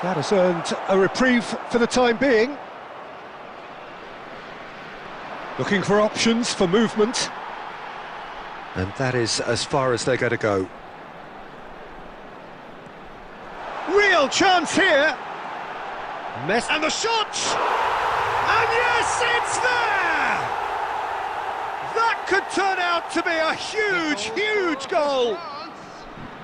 That has earned a reprieve for the time being. Looking for options for movement. And that is as far as they're going to go. Real chance here. And the shot! And yes, it's there! That could turn out to be a huge, huge goal.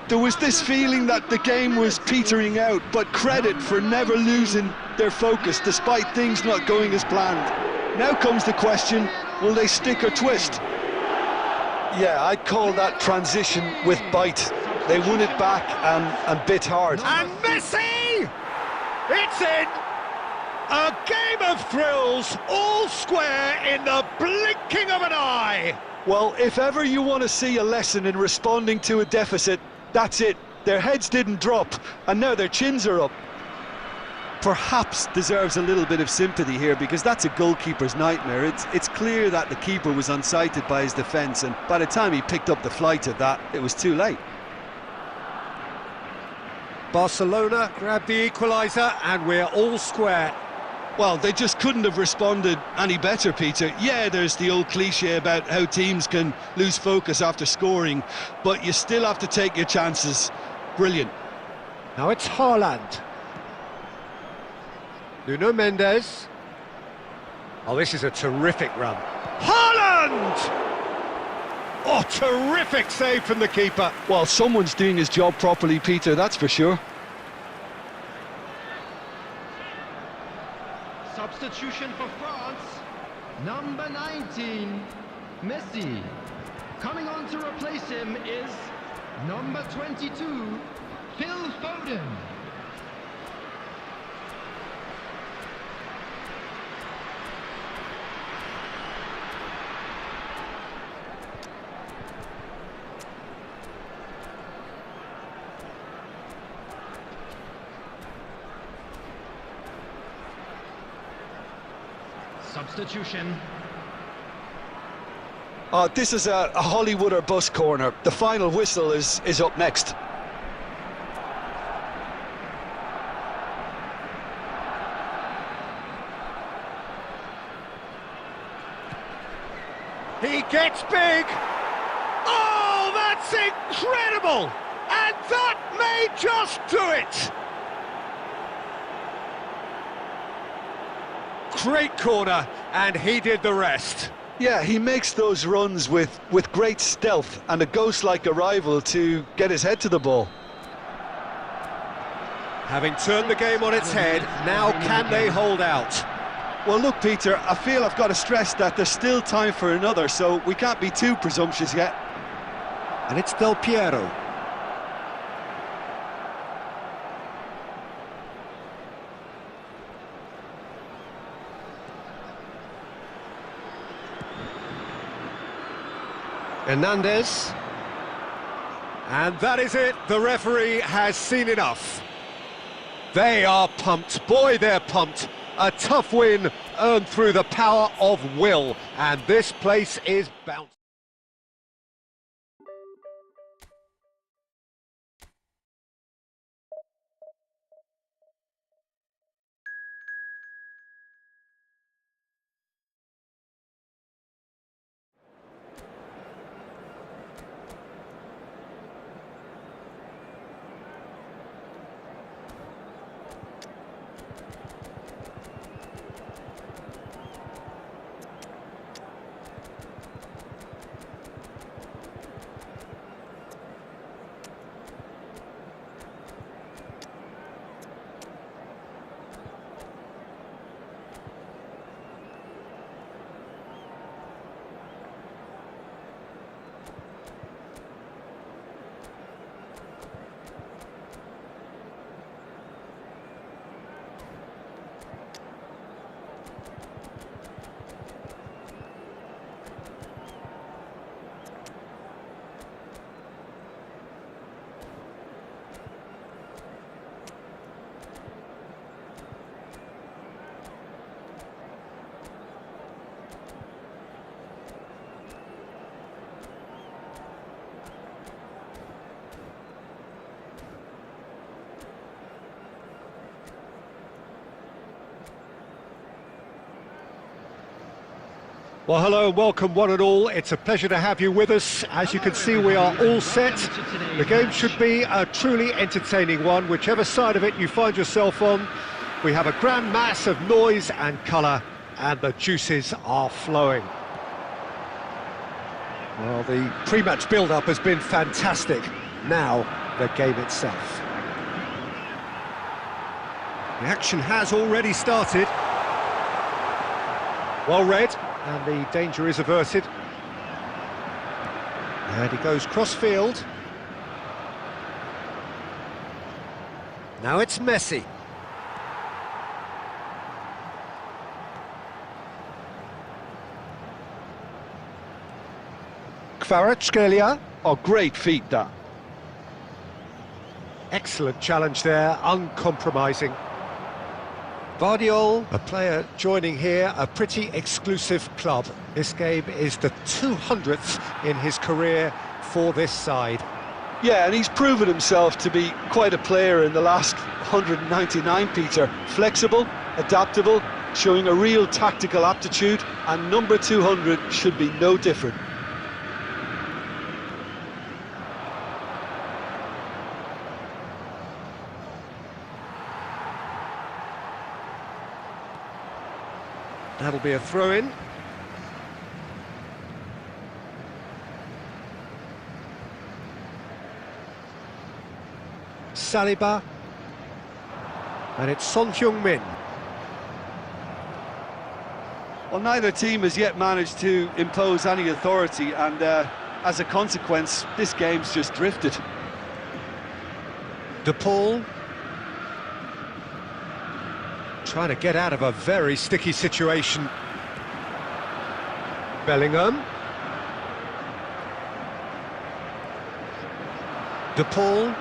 There was this feeling that the game was petering out, but credit for never losing their focus despite things not going as planned. Now comes the question, will they stick or twist? Yeah, I'd call that transition with bite. They won it back and bit hard. And Messi! It's in! A game of thrills, all square in the blinking of an eye! Well, if ever you want to see a lesson in responding to a deficit, that's it. Their heads didn't drop, and now their chins are up. Perhaps deserves a little bit of sympathy here, because that's a goalkeeper's nightmare. It's clear that the keeper was unsighted by his defence, and by the time he picked up the flight of that, it was too late. Barcelona grabbed the equaliser, and we're all square. Well, they just couldn't have responded any better, Peter. Yeah, there's the old cliche about how teams can lose focus after scoring, but you still have to take your chances. Brilliant. Now it's Haaland. Nuno Mendes. Oh, this is a terrific run. Haaland! Oh, terrific save from the keeper. Well, someone's doing his job properly, Peter, that's for sure. Substitution for France, number 19, Messi. Coming on to replace him is number 22, Phil Foden. Substitution. Oh, this is a Hollywood or bust corner. The final whistle is up next. He gets big. Oh, that's incredible! And that may just do it! Great corner, and he did the rest. Yeah, he makes those runs with great stealth and a ghost-like arrival to get his head to the ball. Having turned the game on its head, now can they hold out? Well, look, Peter, I feel I've got to stress that there's still time for another, so we can't be too presumptuous yet. And it's Del Piero. Hernandez. And that is it. The referee has seen enough. They are pumped. Boy, they're pumped. A tough win earned through the power of will. And this place is bouncing. Well, hello and welcome one and all. It's a pleasure to have you with us. As you can see, we are all set. The game should be a truly entertaining one, whichever side of it you find yourself on. We have a grand mass of noise and colour, and the juices are flowing. Well, the pre-match build-up has been fantastic. Now, the game itself. The action has already started. Well read, and the danger is averted. And he goes cross-field. Now it's Messi. Kvaratskhelia. Oh, great feat, that. Excellent challenge there, uncompromising. Vardiol, a player joining here, a pretty exclusive club. This game is the 200th in his career for this side. Yeah, and he's proven himself to be quite a player in the last 199, Peter. Flexible, adaptable, showing a real tactical aptitude, and number 200 should be no different. That'll be a throw-in. Saliba. And it's Son Heung-min. Well, neither team has yet managed to impose any authority, and as a consequence, this game's just drifted. De Paul. Trying to get out of a very sticky situation. Bellingham. De Paul.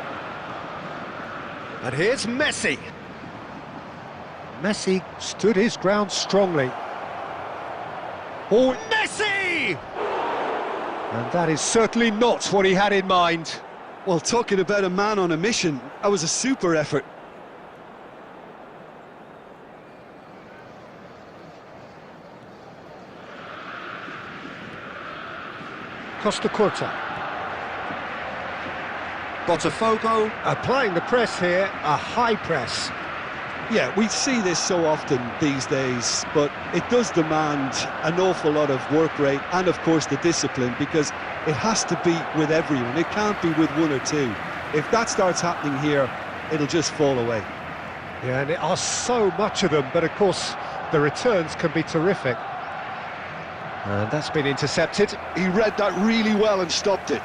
And here's Messi. Messi stood his ground strongly. Oh, Messi! And that is certainly not what he had in mind. Well, talking about a man on a mission, that was a super effort. Costa Curta. Botafogo applying the press here, a high press. Yeah, we see this so often these days, but it does demand an awful lot of work rate and, of course, the discipline, because it has to be with everyone. It can't be with one or two. If that starts happening here, it'll just fall away. Yeah, and there are so much of them, but of course, the returns can be terrific. And that's been intercepted. He read that really well and stopped it.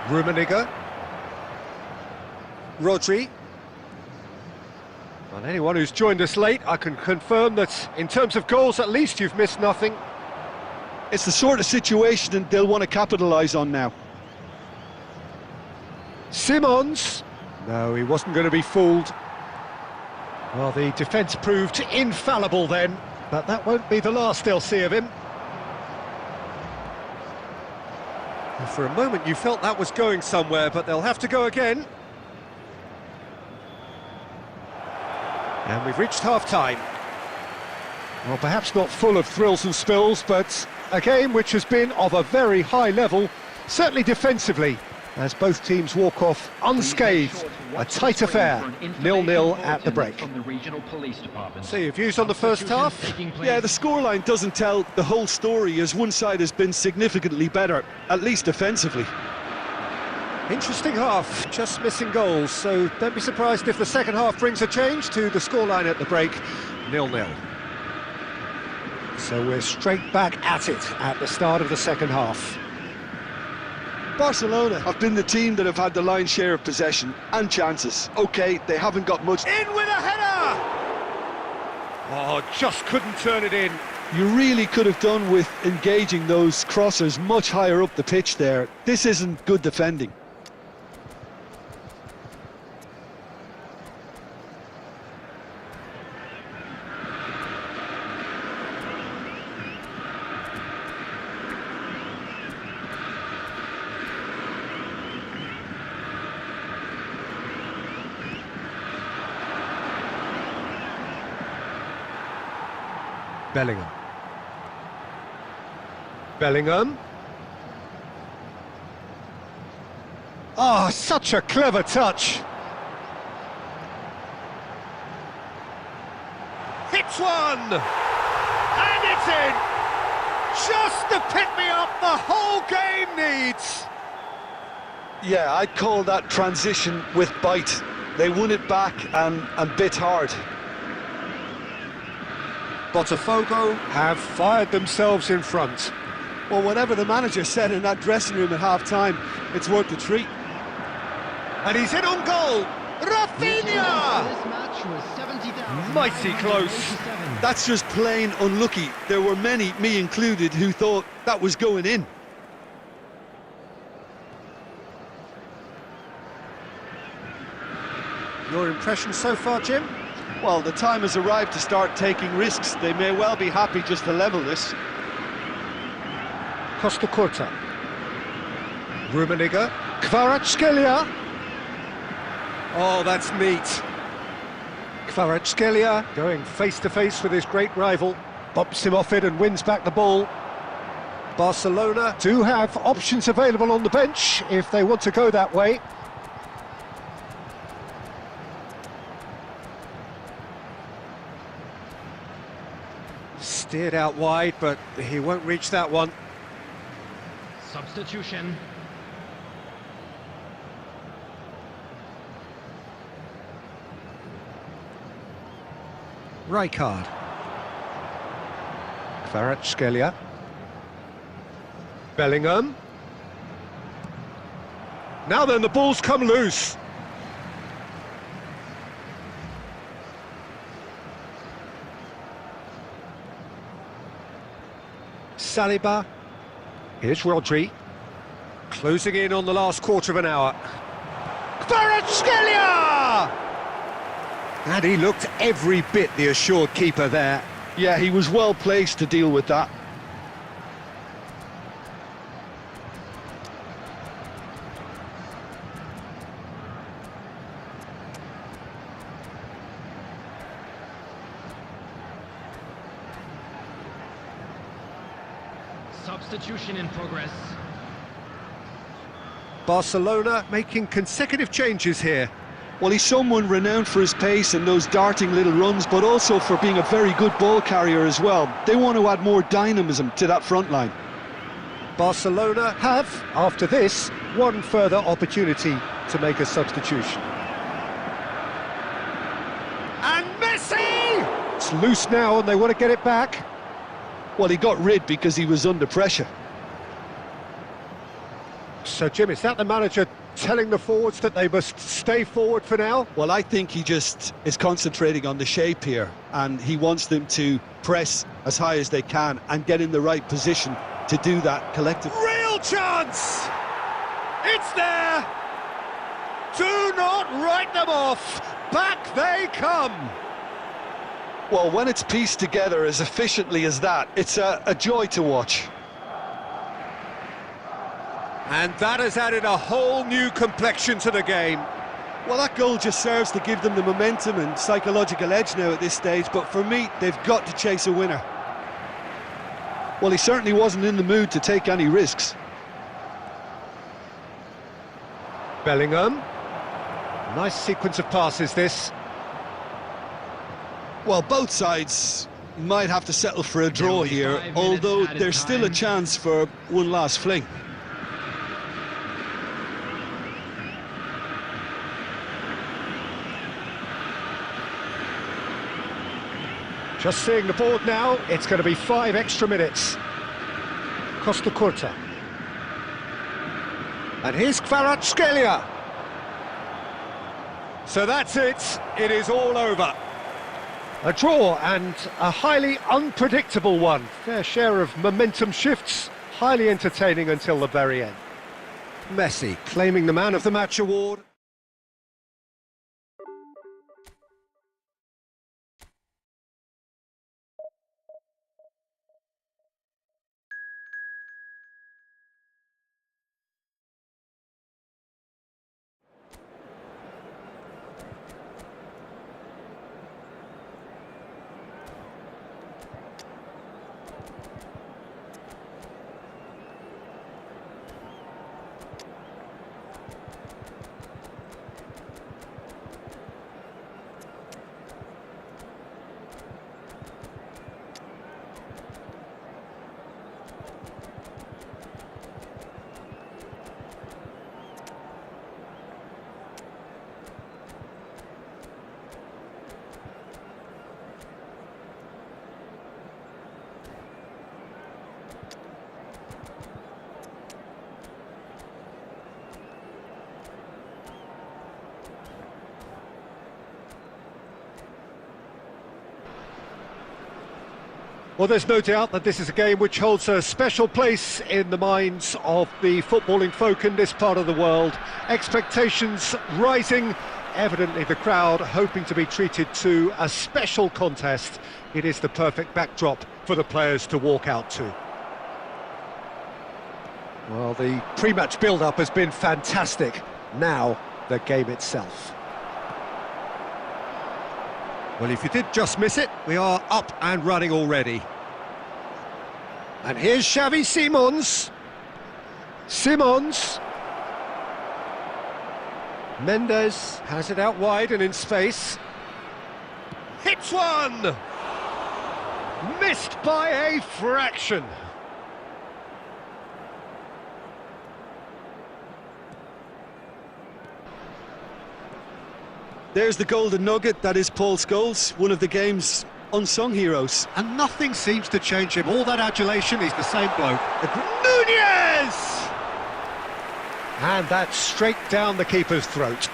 Rummenigge. Rodri. Well, anyone who's joined us late, I can confirm that in terms of goals, at least you've missed nothing. It's the sort of situation they'll want to capitalise on now. Simons. No, he wasn't going to be fooled. Well, the defence proved infallible then. But that won't be the last they'll see of him. And for a moment you felt that was going somewhere, but they'll have to go again. And we've reached half-time. Well, perhaps not full of thrills and spills, but a game which has been of a very high level, certainly defensively, as both teams walk off unscathed. A tight affair, 0-0 at the break. So your views on the first half? Yeah, the scoreline doesn't tell the whole story, as one side has been significantly better, at least defensively. Interesting half, just missing goals, so don't be surprised if the second half brings a change to the scoreline at the break, 0-0. So we're straight back at it at the start of the second half. Barcelona have been the team that have had the lion's share of possession and chances. OK, they haven't got much. In with a header! Oh, just couldn't turn it in. You really could have done with engaging those crossers much higher up the pitch there. This isn't good defending. Bellingham. Bellingham. Oh, such a clever touch. Hits one! And it's in! Just the pick-me-up the whole game needs! Yeah, I'd call that transition with bite. They won it back and bit hard. Botafogo have fired themselves in front. Well, whatever the manager said in that dressing room at half-time, it's worth the treat. And he's in on goal! Rafinha! This match was 70,000. Mighty close. That's just plain unlucky. There were many, me included, who thought that was going in. Your impression so far, Jim? Well, the time has arrived to start taking risks. They may well be happy just to level this. Costa Curta. Rummenigge. Kvaratskhelia. Oh, that's neat. Kvaratskhelia going face-to-face with his great rival. Bumps him off it and wins back the ball. Barcelona do have options available on the bench if they want to go that way. Steered out wide, but he won't reach that one. Substitution. Rijkaard. Kvaratskhelia. Bellingham. Now then, the ball's come loose. Saliba. Here's Rodri. Closing in on the last quarter of an hour. Kvaratskhelia! And he looked every bit the assured keeper there. Yeah, he was well placed to deal with that. Substitution in progress. Barcelona making consecutive changes here. Well, he's someone renowned for his pace and those darting little runs, but also for being a very good ball carrier as well. They want to add more dynamism to that front line. Barcelona have, after this, one further opportunity to make a substitution. And Messi! It's loose now and they want to get it back. Well, he got rid because he was under pressure. So, Jim, is that the manager telling the forwards that they must stay forward for now? Well, I think he just is concentrating on the shape here, and he wants them to press as high as they can and get in the right position to do that collectively. Real chance! It's there! Do not write them off! Back they come! Well, when it's pieced together as efficiently as that, it's a joy to watch. And that has added a whole new complexion to the game. Well, that goal just serves to give them the momentum and psychological edge now at this stage, but for me, they've got to chase a winner. Well, he certainly wasn't in the mood to take any risks. Bellingham. Nice sequence of passes, this. Well, both sides might have to settle for a draw here, although there's still a chance for one last fling. Just seeing the board now, it's going to be 5 extra minutes. Costa Curta. And here's Kvaratskhelia. So that's it. It is all over. A draw and a highly unpredictable one. Fair share of momentum shifts. Highly entertaining until the very end. Messi claiming the Man of the Match award. Well, there's no doubt that this is a game which holds a special place in the minds of the footballing folk in this part of the world. Expectations rising, evidently the crowd hoping to be treated to a special contest. It is the perfect backdrop for the players to walk out to. Well, the pre-match build-up has been fantastic. Now, the game itself. Well, if you did just miss it, we are up and running already. And here's Xavi Simons. Simons. Mendes has it out wide and in space. Hits one! Missed by a fraction. There's the golden nugget, that is Paul Scholes, one of the game's unsung heroes. And nothing seems to change him. All that adulation, he's the same bloke. Nunez! And that's straight down the keeper's throat.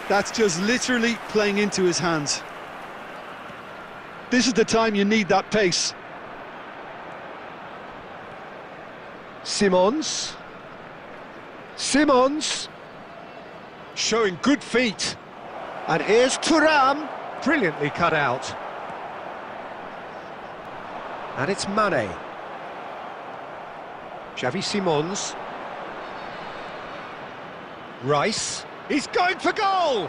That's just literally playing into his hands. This is the time you need that pace. Simons. Simons. Showing good feet. And here's Thuram, brilliantly cut out. And it's Mane. Xavi Simons. Rice. He's going for goal!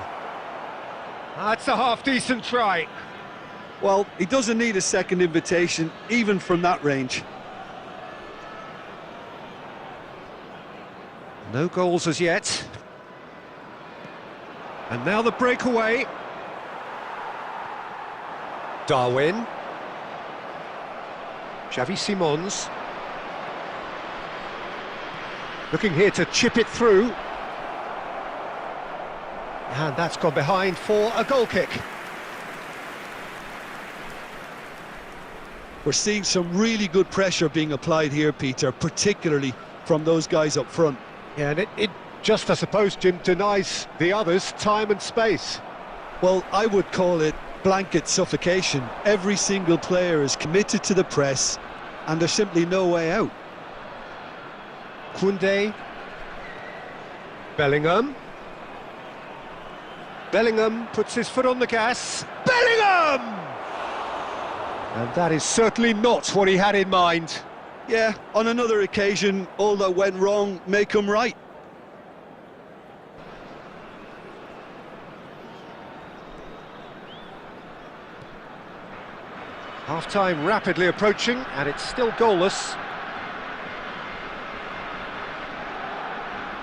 That's a half-decent try. Well, he doesn't need a second invitation, even from that range. No goals as yet. And now the breakaway. Darwin. Xavi Simons. Looking here to chip it through. And that's gone behind for a goal kick. We're seeing some really good pressure being applied here, Peter, particularly from those guys up front. Yeah, and it just, I suppose, Jim, denies the others time and space. Well, I would call it blanket suffocation. Every single player is committed to the press, and there's simply no way out. Koundé. Bellingham. Bellingham puts his foot on the gas. Bellingham! And that is certainly not what he had in mind. Yeah, on another occasion, all that went wrong may come right. Half-time rapidly approaching, and it's still goalless.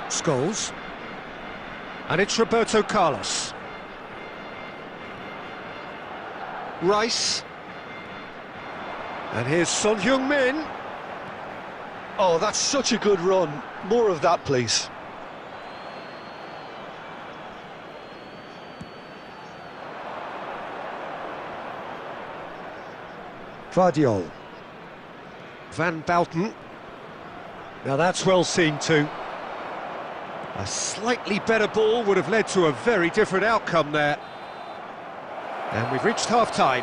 Scholes. And it's Roberto Carlos. Rice. And here's Son Heung-min. Oh, that's such a good run. More of that, please. Vardiol. Van Bouten. Now that's well seen too. A slightly better ball would have led to a very different outcome there. And we've reached half-time.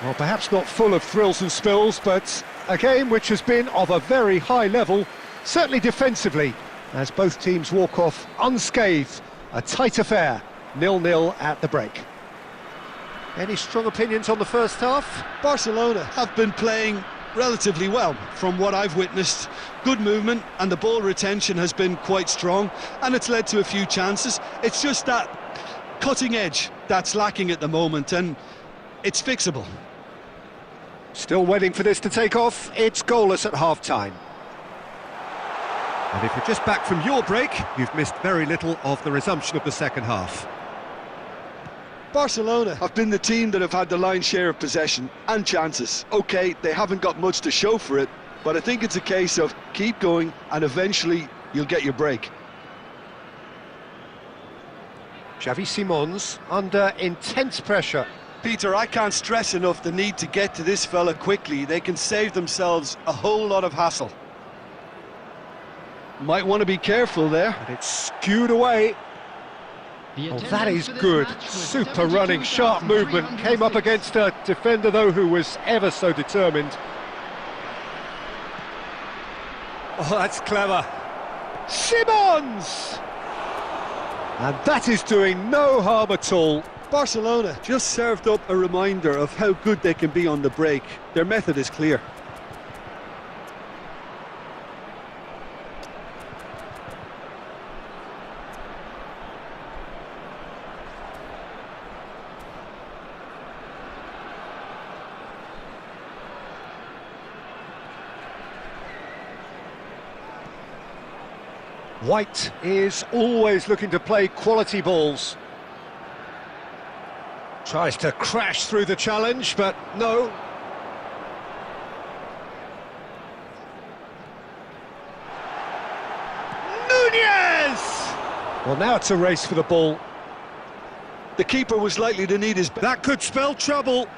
Well, perhaps not full of thrills and spills, but a game which has been of a very high level, certainly defensively, as both teams walk off unscathed. A tight affair, 0-0 at the break. Any strong opinions on the first half? Barcelona have been playing relatively well from what I've witnessed. Good movement, and the ball retention has been quite strong, and it's led to a few chances. It's just that cutting edge that's lacking at the moment, and it's fixable. Still waiting for this to take off. It's goalless at half-time. And if you're just back from your break, you've missed very little of the resumption of the second half. Barcelona have been the team that have had the lion's share of possession and chances. Okay, they haven't got much to show for it, but I think it's a case of keep going and eventually you'll get your break. Xavi Simons under intense pressure. Peter, I can't stress enough the need to get to this fella quickly. They can save themselves a whole lot of hassle. Might want to be careful there. And it's skewed away. The Oh, that attendance is for this good. match was Super running, sharp movement. Came up 72,306. against a defender, though, who was ever so determined. Oh, that's clever. Simons! And that is doing no harm at all. Barcelona just served up a reminder of how good they can be on the break. Their method is clear. White is always looking to play quality balls. Tries to crash through the challenge, but no. Nunez! Well, now it's a race for the ball. The keeper was likely to need his... That could spell trouble.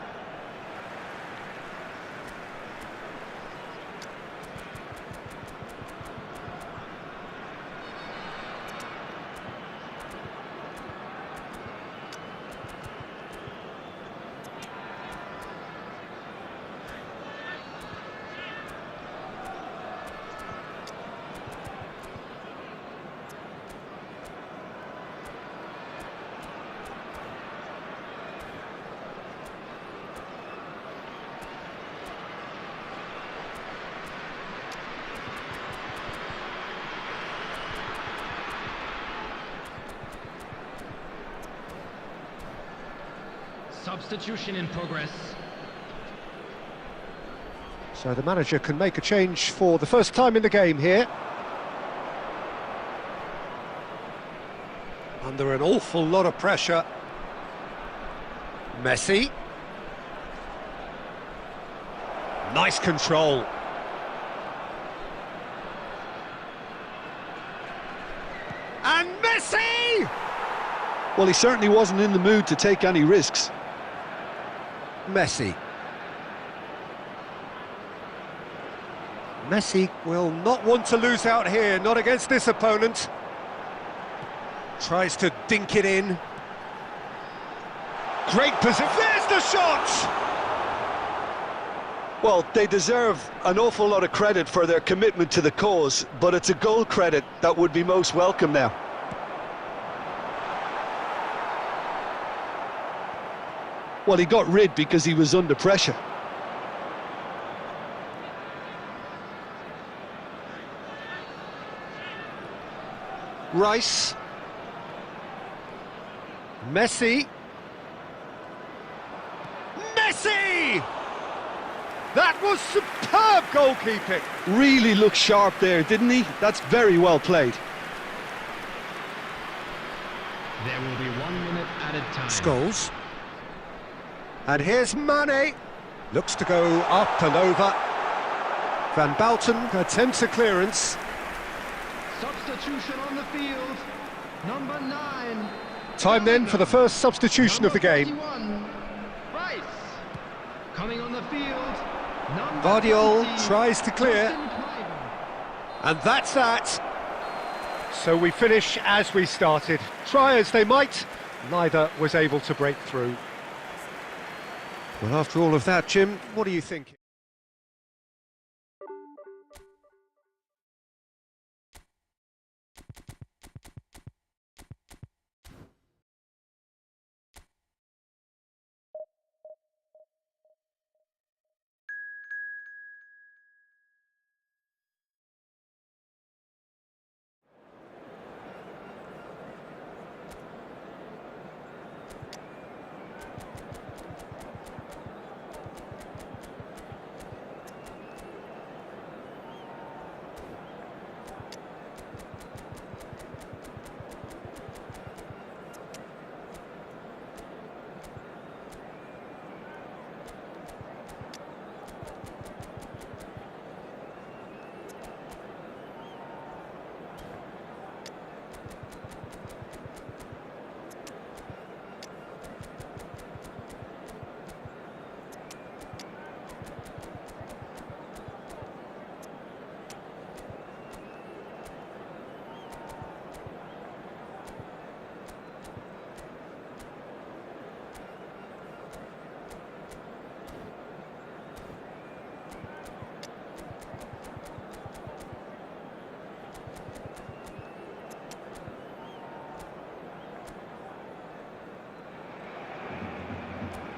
Substitution in progress. So the manager can make a change for the first time in the game here. Under an awful lot of pressure. Messi. Nice control. And Messi! Well, he certainly wasn't in the mood to take any risks. Messi. Messi will not want to lose out here, not against this opponent. Tries to dink it in. Great position. There's the shot! Well, they deserve an awful lot of credit for their commitment to the cause, but it's a goal credit that would be most welcome now. Well, he got rid because he was under pressure. Rice. Messi. Messi! That was superb goalkeeping. Really looked sharp there, didn't he? That's very well played. There will be 1 minute added time. Scholes. And here's Mane. Looks to go up and over. Van Bouten attempts a clearance. Substitution on the field. Number 9. Time then for the first substitution of the game. 41, Rice. Coming on the field. Number Vardiol 20, tries to clear. Justin Kluivert. And that's that. So we finish as we started. Try as they might, neither was able to break through. Well, after all of that, Jim, what do you think?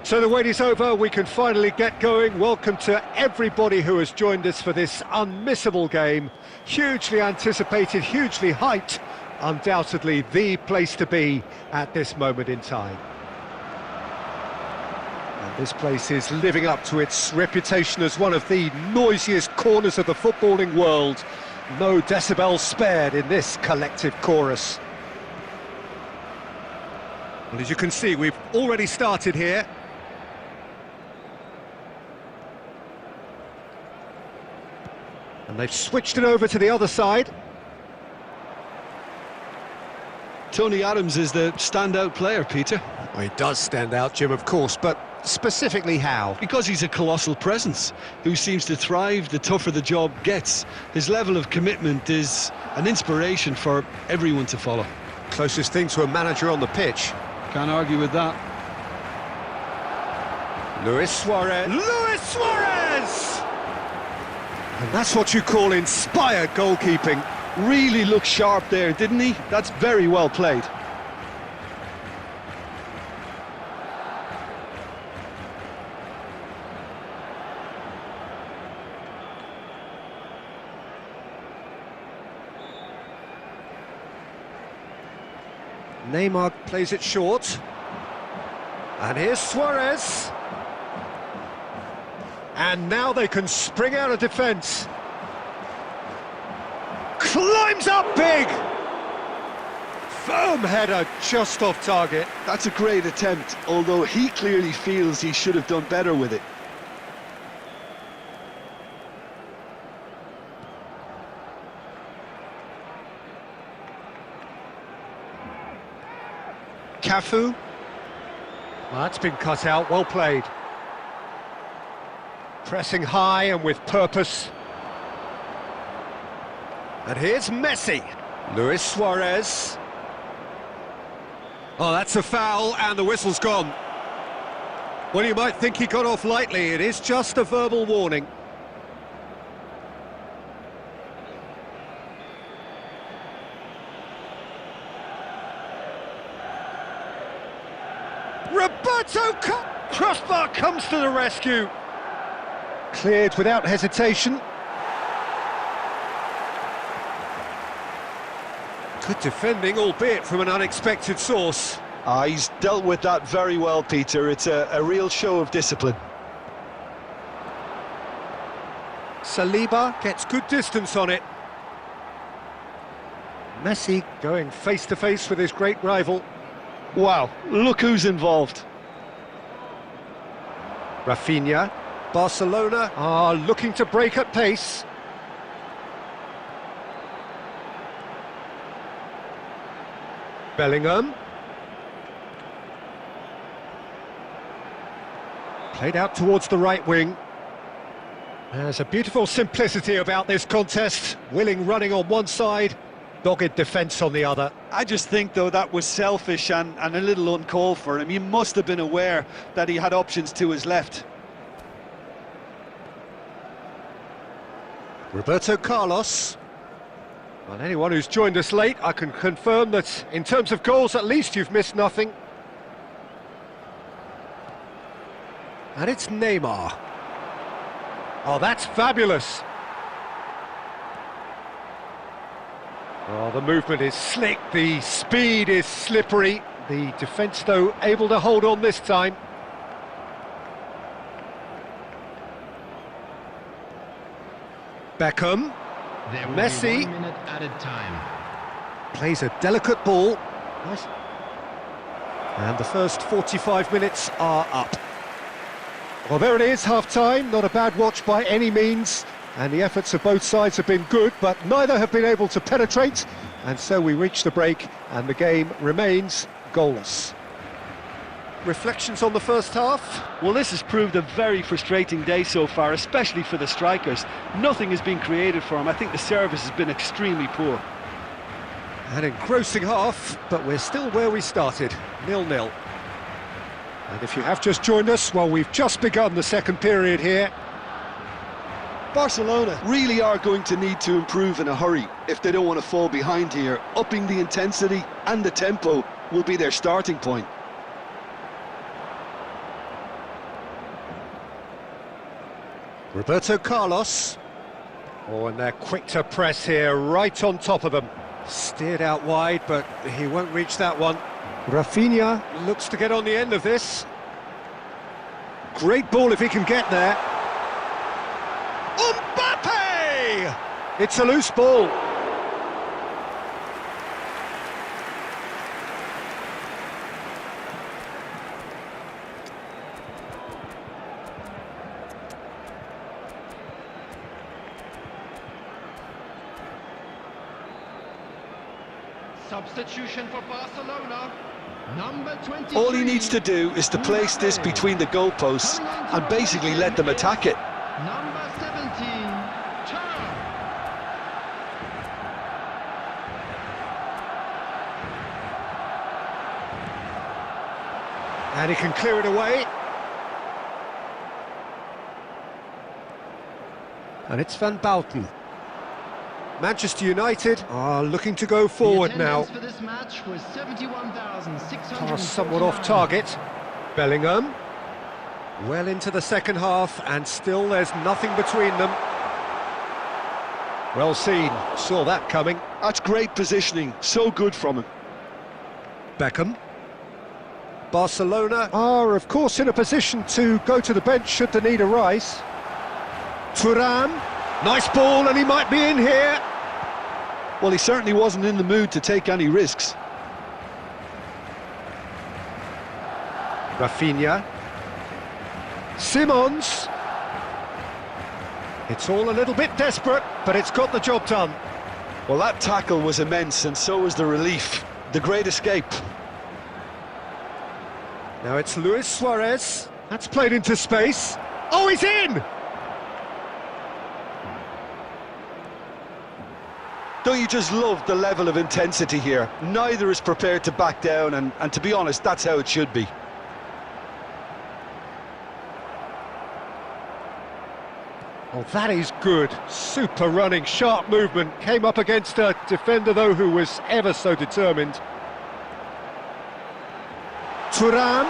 So the wait is over, we can finally get going. Welcome to everybody who has joined us for this unmissable game. Hugely anticipated, hugely hyped, undoubtedly the place to be at this moment in time. And this place is living up to its reputation as one of the noisiest corners of the footballing world. No decibels spared in this collective chorus. Well, as you can see, we've already started here. And they've switched it over to the other side. Tony Adams is the standout player, Peter. Well, he does stand out, Jim, of course, but specifically how? Because he's a colossal presence who seems to thrive the tougher the job gets. His level of commitment is an inspiration for everyone to follow. Closest thing to a manager on the pitch. Can't argue with that. Luis Suarez. Luis Suarez! And that's what you call inspired goalkeeping. Really looked sharp there, didn't he? That's very well played. Neymar plays it short. And here's Suarez. And now they can spring out of defence. Climbs up big! Firm header just off target. That's a great attempt, although he clearly feels he should have done better with it. Cafu. Well, that's been cut out, well played. Pressing high and with purpose. And here's Messi. Luis Suarez. Oh, that's a foul, and the whistle's gone. Well, you might think he got off lightly. It is just a verbal warning. Crossbar comes to the rescue. Cleared without hesitation. Good defending, albeit from an unexpected source. He's dealt with that very well, Peter. It's a real show of discipline. Saliba gets good distance on it. Messi going face-to-face with his great rival. Wow, look who's involved. Rafinha. Barcelona are looking to break at pace. Bellingham. Played out towards the right wing. There's a beautiful simplicity about this contest. Willing running on one side, dogged defence on the other. I just think, though, that was selfish and a little uncalled for him. He must have been aware that he had options to his left. Roberto Carlos. Well, anyone who's joined us late, I can confirm that in terms of goals, at least you've missed nothing. And it's Neymar. Oh, that's fabulous. Oh, the movement is slick, the speed is slippery. The defence, though, able to hold on this time. Beckham. There will Messi. be 1 minute added time. Plays a delicate ball. Nice. And the first 45 minutes are up. Well, there it is, half-time. Not a bad watch by any means. And the efforts of both sides have been good, but neither have been able to penetrate. And so we reach the break, and the game remains goalless. Reflections on the first half? Well, this has proved a very frustrating day so far, especially for the strikers. Nothing has been created for them. I think the service has been extremely poor. An engrossing half, but we're still where we started, 0-0. And if you have just joined us, well, we've just begun the second period here. Barcelona really are going to need to improve in a hurry if they don't want to fall behind here. Upping the intensity and the tempo will be their starting point. Roberto Carlos. Oh, and they're quick to press here, right on top of them. Steered out wide, but he won't reach that one. Rafinha looks to get on the end of this. Great ball if he can get there. Mbappe! It's a loose ball. Substitution for Barcelona. Number 23. All he needs to do is to place this between the goalposts and basically let them attack it. Number 17. Turn. And he can clear it away. And it's Van Bouten. Manchester United are looking to go forward now. For this match was 71,600. Pass somewhat off target. Bellingham. Well into the second half, and still there's nothing between them. Well seen, saw that coming. That's great positioning, so good from him. Beckham. Barcelona are, of course, in a position to go to the bench should the need arise. Thuram. Nice ball, and he might be in here. Well, he certainly wasn't in the mood to take any risks. Rafinha. Simons. It's all a little bit desperate, but it's got the job done. Well, that tackle was immense, and so was the relief. The great escape. Now it's Luis Suarez. That's played into space. Oh, he's in! Don't you just love the level of intensity here? Neither is prepared to back down, and to be honest, that's how it should be. Oh, that is good. Super running, sharp movement. Came up against a defender, though, who was ever so determined. Thuram.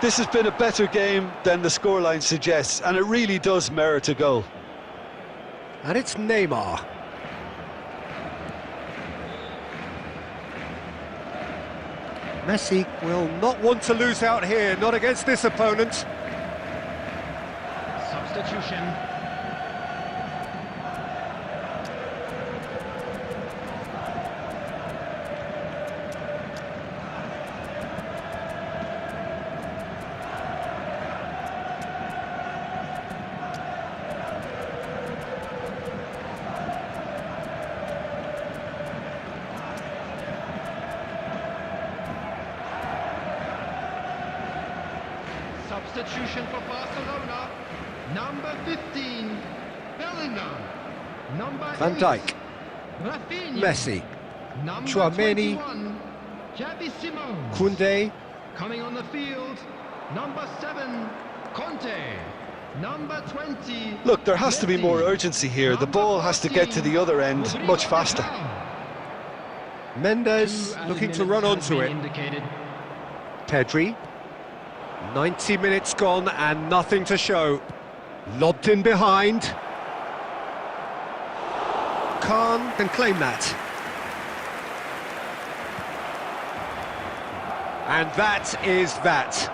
This has been a better game than the scoreline suggests, and it really does merit a goal. And it's Neymar. Messi will not want to lose out here, not against this opponent. Substitution. Substitution for Barcelona. Number 15, Bellingham. Number Van 8, Dijk. Rafinha. Messi. Number Tchouaméni. 21, Xavi Simons. Koundé. Coming on the field, number 7, Conte. Number 20. Look, there has to be more Messi. urgency here. The Number ball has to get to the other end 14, much faster. Mendes Two added looking to minutes run have onto been it. indicated. Pedri. 90 minutes gone and nothing to show. Lobbed in behind. Khan can claim that. And that is that.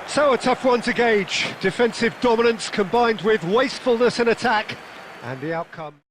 So a tough one to gauge. Defensive dominance combined with wastefulness in attack. And the outcome...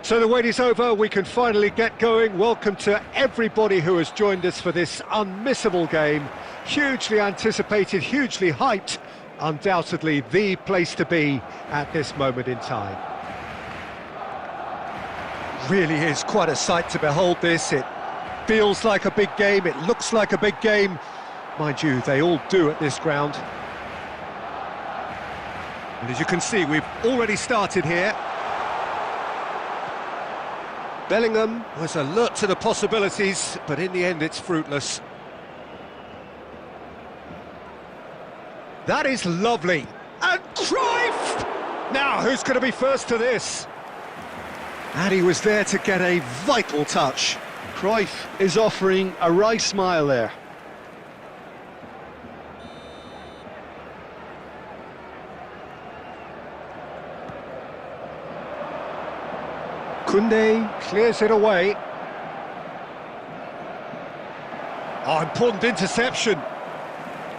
So the wait is over, we can finally get going. Welcome to everybody who has joined us for this unmissable game. Hugely anticipated, hugely hyped, undoubtedly the place to be at this moment in time. Really is quite a sight to behold this. It feels like a big game, it looks like a big game. Mind you, they all do at this ground. And as you can see, we've already started here. Bellingham was alert to the possibilities, but in the end it's fruitless. That is lovely. And Cruyff! Now, who's going to be first to this? And he was there to get a vital touch. Cruyff is offering a wry smile there. Koundé clears it away. Oh, important interception.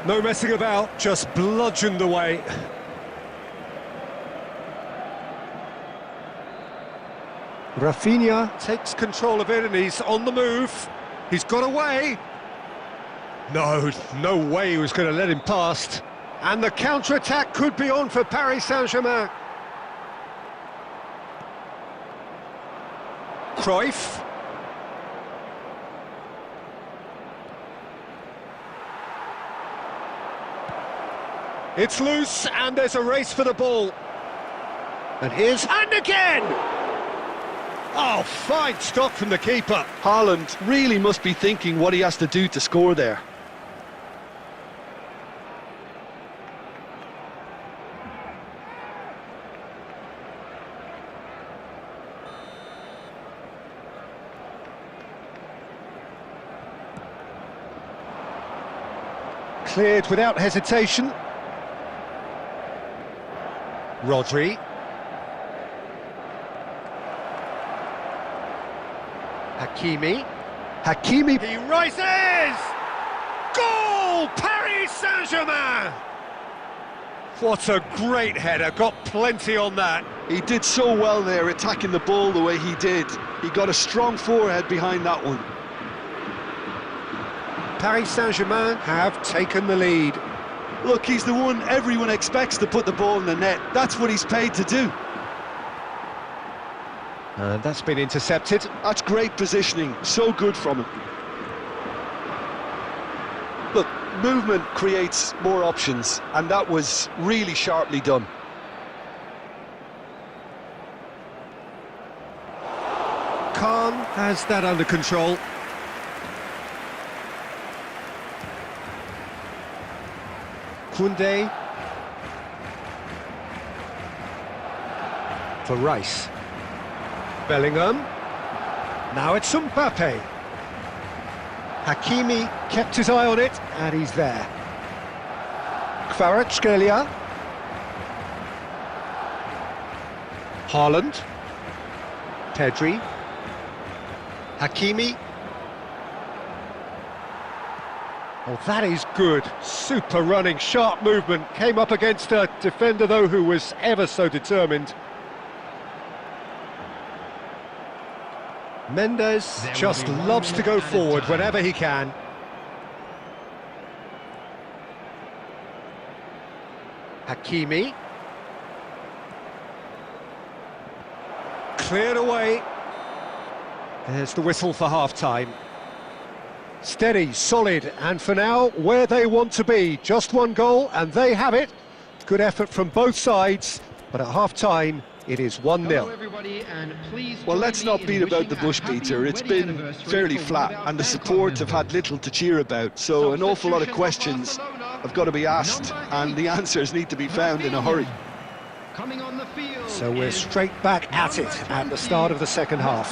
No messing about, just bludgeoned away. Rafinha takes control of it and he's on the move. He's got away. No way he was going to let him past. And the counter-attack could be on for Paris Saint-Germain. Cruyff. It's loose and there's a race for the ball. And again! Oh, fine stop from the keeper. Haaland really must be thinking what he has to do to score there. Cleared without hesitation. Rodri. Hakimi. He rises! Goal! Paris Saint-Germain! What a great header, got plenty on that. He did so well there, attacking the ball the way he did. He got a strong forehead behind that one. Paris Saint-Germain have taken the lead. Look, he's the one everyone expects to put the ball in the net. That's what he's paid to do. And that's been intercepted. That's great positioning, so good from him. Look, movement creates more options, and that was really sharply done. Khan has that under control. Koundé. For Rice. Bellingham. Now it's Mbappe. Hakimi kept his eye on it, and he's there. Kvaratskhelia. Haaland. Pedri. Hakimi. Oh, that is good. Super running, sharp movement. Came up against a defender, though, who was ever so determined. Mendes just loves to go forward whenever he can. Hakimi. Cleared away. There's the whistle for half-time. Steady, solid, and for now, where they want to be. Just one goal, and they have it. Good effort from both sides, but at half-time, it is 1-0. Well, let's not beat about the bush, Peter. It's been fairly flat, and the support have had little to cheer about. So an awful lot of questions have got to be asked, and the answers need to be found in a hurry. So we're straight back at it at the start of the second half.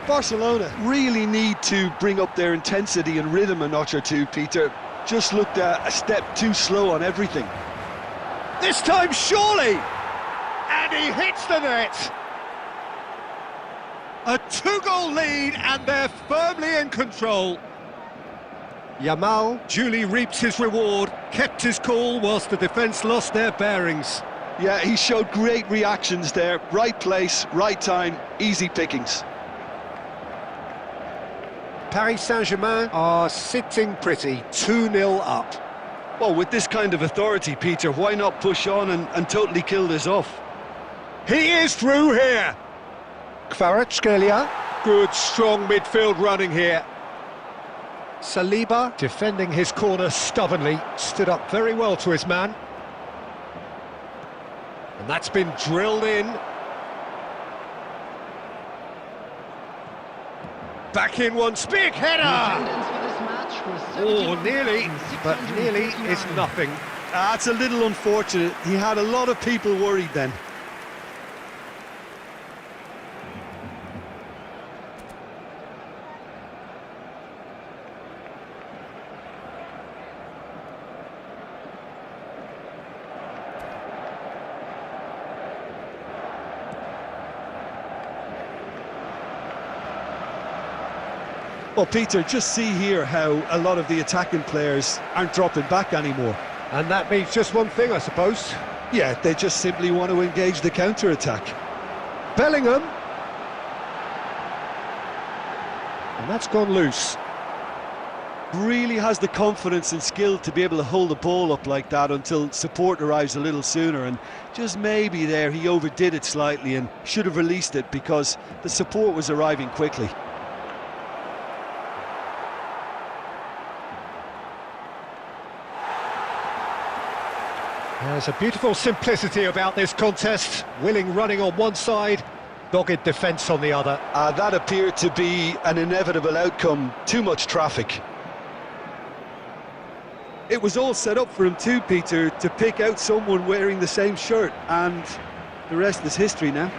Barcelona really need to bring up their intensity and rhythm a notch or two, Peter. Just looked a step too slow on everything. This time, surely! And he hits the net! A two-goal lead, and they're firmly in control. Yamal duly reaped his reward, kept his cool whilst the defence lost their bearings. Yeah, he showed great reactions there. Right place, right time, easy pickings. Paris Saint-Germain are sitting pretty, 2-0 up. Well, with this kind of authority, Peter, why not push on and totally kill this off? He is through here. Kvaratskhelia. Good, strong midfield running here. Saliba. Defending his corner stubbornly, stood up very well to his man. And that's been drilled in. Back in once, big header! Oh, nearly, but nearly is nothing. That's a little unfortunate. He had a lot of people worried then. Well, Peter, just see here how a lot of the attacking players aren't dropping back anymore. And that means just one thing, I suppose. Yeah, they just simply want to engage the counter-attack. Bellingham. And that's gone loose. Really has the confidence and skill to be able to hold the ball up like that until support arrives a little sooner, and just maybe there he overdid it slightly and should have released it because the support was arriving quickly. There's a beautiful simplicity about this contest. Willing running on one side, dogged defence on the other. That appeared to be an inevitable outcome. Too much traffic. It was all set up for him too, Peter, to pick out someone wearing the same shirt, and the rest is history now.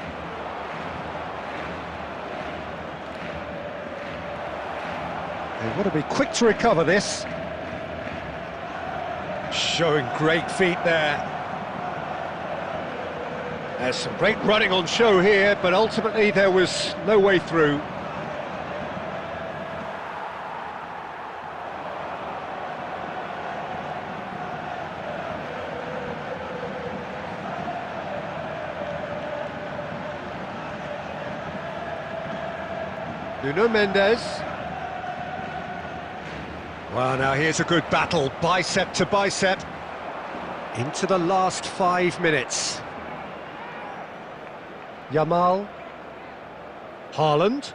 They want to be quick to recover this. Showing great feet there. There's some great running on show here, but ultimately there was no way through. Nuno Mendes. Well, now here's a good battle, bicep to bicep, into the last 5 minutes. Yamal. Haaland.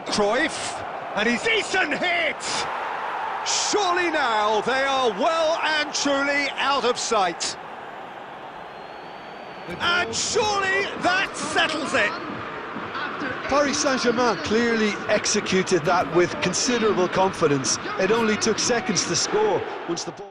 Cruyff. And he's decent hit! Surely now they are well and truly out of sight. And surely that settles it. Paris Saint-Germain clearly executed that with considerable confidence. It only took seconds to score once the ball...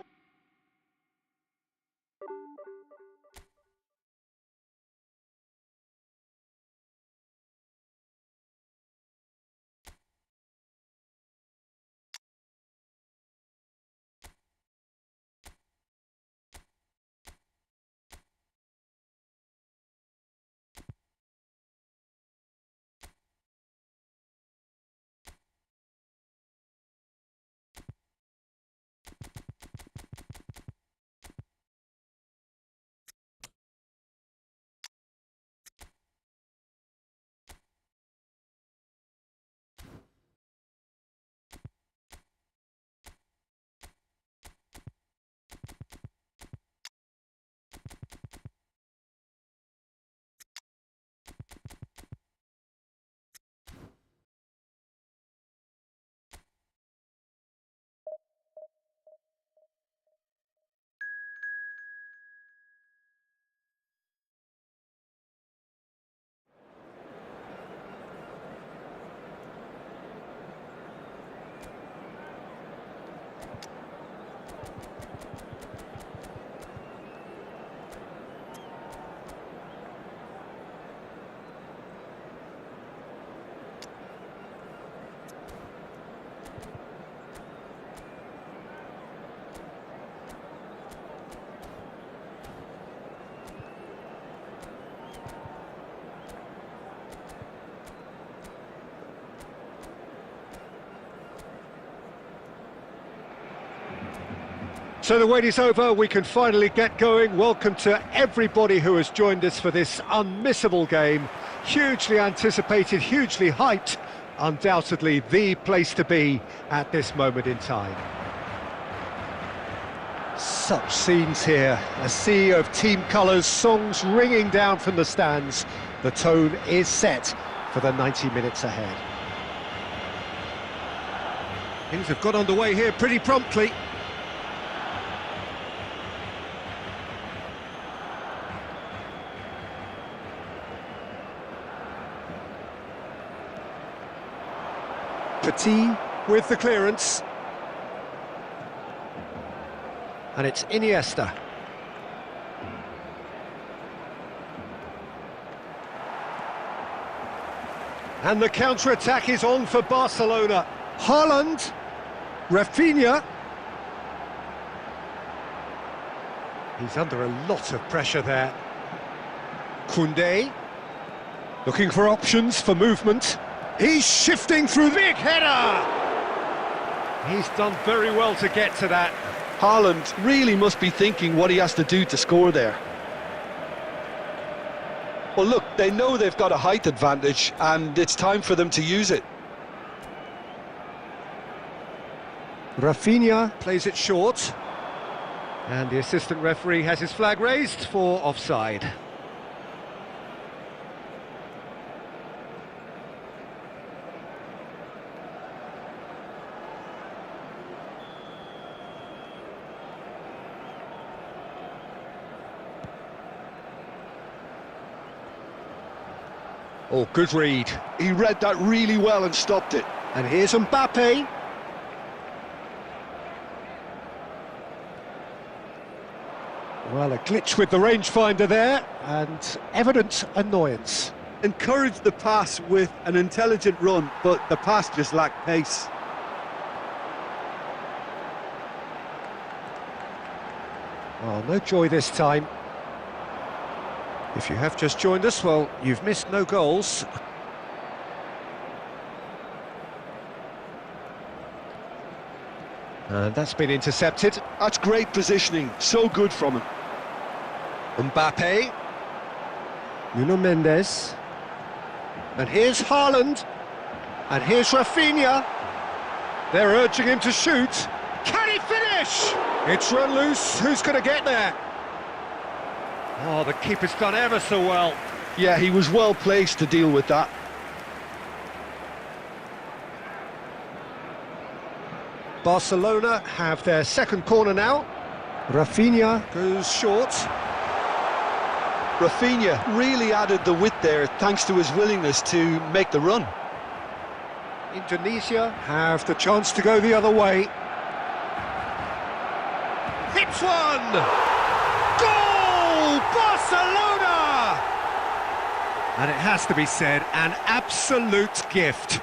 So the wait is over, we can finally get going. Welcome to everybody who has joined us for this unmissable game. Hugely anticipated, hugely hyped, undoubtedly the place to be at this moment in time. Such scenes here, a sea of team colours, songs ringing down from the stands. The tone is set for the 90 minutes ahead. Things have got underway here pretty promptly. Petit with the clearance. And it's Iniesta. And the counter-attack is on for Barcelona. Haaland, Rafinha. He's under a lot of pressure there. Koundé, looking for options for movement. He's shifting through, big header! He's done very well to get to that. Haaland really must be thinking what he has to do to score there. Well, look, they know they've got a height advantage, and it's time for them to use it. Rafinha plays it short. And the assistant referee has his flag raised for offside. Oh, good read. He read that really well and stopped it. And here's Mbappe. Well, a glitch with the rangefinder there, and evident annoyance. Encouraged the pass with an intelligent run, but the pass just lacked pace. Oh, no joy this time. If you have just joined us, well, you've missed no goals. And that's been intercepted. That's great positioning, so good from him. Mbappe. Nuno Mendes. And here's Haaland. And here's Rafinha. They're urging him to shoot. Can he finish? It's run loose. Who's going to get there? Oh, the keeper's done ever so well. Yeah, he was well placed to deal with that. Barcelona have their second corner now. Rafinha goes short. Rafinha really added the width there thanks to his willingness to make the run. Indonesia have the chance to go the other way. Hits one! Goal! Barcelona! And it has to be said, an absolute gift.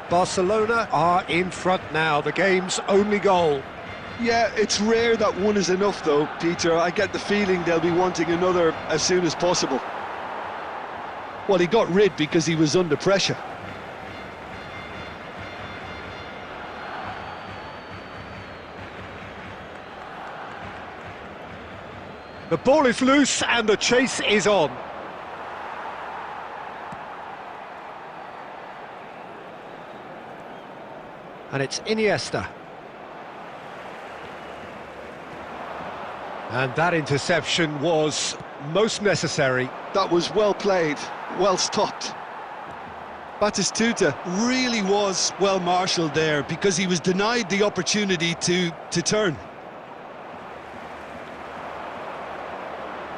Barcelona are in front now, the game's only goal. Yeah, it's rare that one is enough though, Peter. I get the feeling they'll be wanting another as soon as possible. Well, he got rid because he was under pressure. The ball is loose and the chase is on. And it's Iniesta. And that interception was most necessary. That was well played, well stopped. Batistuta really was well marshalled there because he was denied the opportunity to turn.